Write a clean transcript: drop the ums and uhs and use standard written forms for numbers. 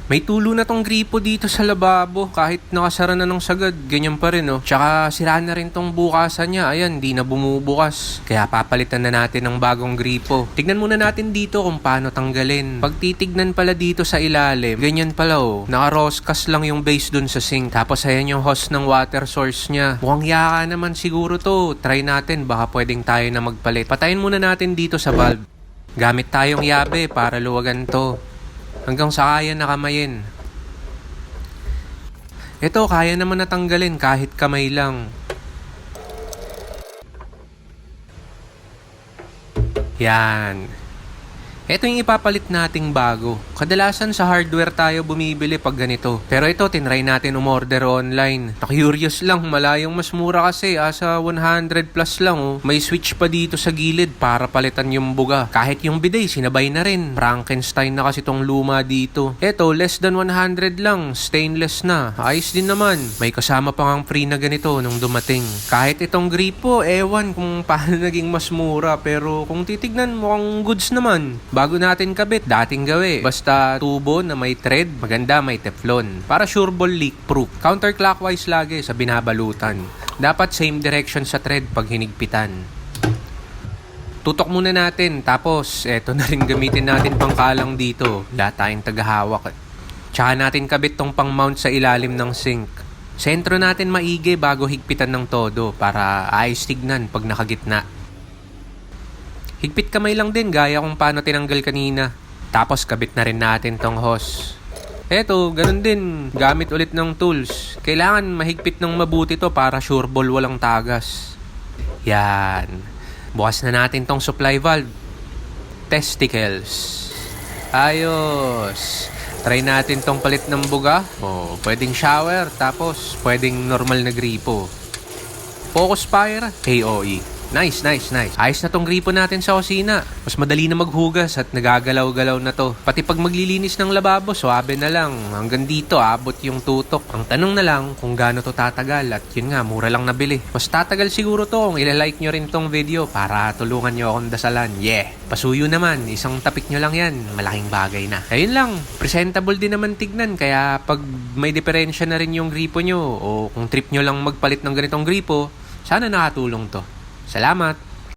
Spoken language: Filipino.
May tulo na tong gripo dito sa lababo. Kahit nakasara na ng sagad, ganyan pa rin, oh. Tsaka sira na rin tong bukasan niya. Ayan, di na bumubukas. Kaya papalitan na natin ng bagong gripo. Tignan muna natin dito kung paano tanggalin. Pag titignan pala dito sa ilalim, ganyan pala, oh. Naka-roscas lang yung base dun sa sink. Tapos ayan yung hose ng water source niya. Mukhang yaka naman siguro to. Try natin, baka pwedeng tayo na magpalit. Patayin muna natin dito sa valve. Gamit tayong yabe para luwagan to. Hanggang sa kaya nakamayin. Ito, kaya naman natanggalin kahit kamay lang. Yan. Ito yung ipapalit nating bago. Kadalasan sa hardware tayo bumibili pag ganito. Pero ito, tinry natin umorder online. Na-curious lang, malayong mas mura kasi. Asa 100 plus lang, oh. May switch pa dito sa gilid para palitan yung buga. Kahit yung bidet, sinabay na rin. Frankenstein na kasi tong luma dito. Ito, less than 100 lang. Stainless na. Ayos din naman. May kasama pa ngang free na ganito nung dumating. Kahit itong gripo, ewan kung paano naging mas mura. Pero kung titignan, mukhang goods naman. Bago natin kabit, dating gawi. Basta tubo na may thread, maganda may teflon. Para sure ball leak proof. Counterclockwise lagi sa binabalutan. Dapat same direction sa thread pag hinigpitan. Tutok muna natin, tapos eto na rin gamitin natin pangkalang dito. Lahat tayong tagahawak. Tsaka natin kabit tong pang mount sa ilalim ng sink. Sentro natin maigi bago higpitan ng todo para ayos tignan pag nakagitna. Higpit kamay lang din gaya kung paano tinanggal kanina. Tapos kabit na rin natin tong hose. Eto, ganun din. Gamit ulit ng tools. Kailangan mahigpit ng mabuti to para sure ball walang tagas. Yan. Bukas na natin tong supply valve. Testicles. Ayos. Try natin tong palit ng buga. Oh, pwedeng shower. Tapos pwedeng normal na gripo. Focus fire. AOE. Nice. Ayos na tong gripo natin sa kusina. Mas madali na maghugas at nagagalaw-galaw na to. Pati pag maglilinis ng lababo, suabe na lang. Hanggang dito, abot yung tutok. Ang tanong na lang kung gaano to tatagal. At yun nga, mura lang nabili. Mas tatagal siguro to kung ilalike nyo rin tong video para tulungan nyo akong dasalan. Yeah! Pasuyo naman, isang tapik nyo lang yan. Malaking bagay na. Ayun lang, presentable din naman tignan. Kaya pag may diferensya na rin yung gripo nyo o kung trip nyo lang magpalit ng ganitong gripo, sana nakatulong to. Salamat!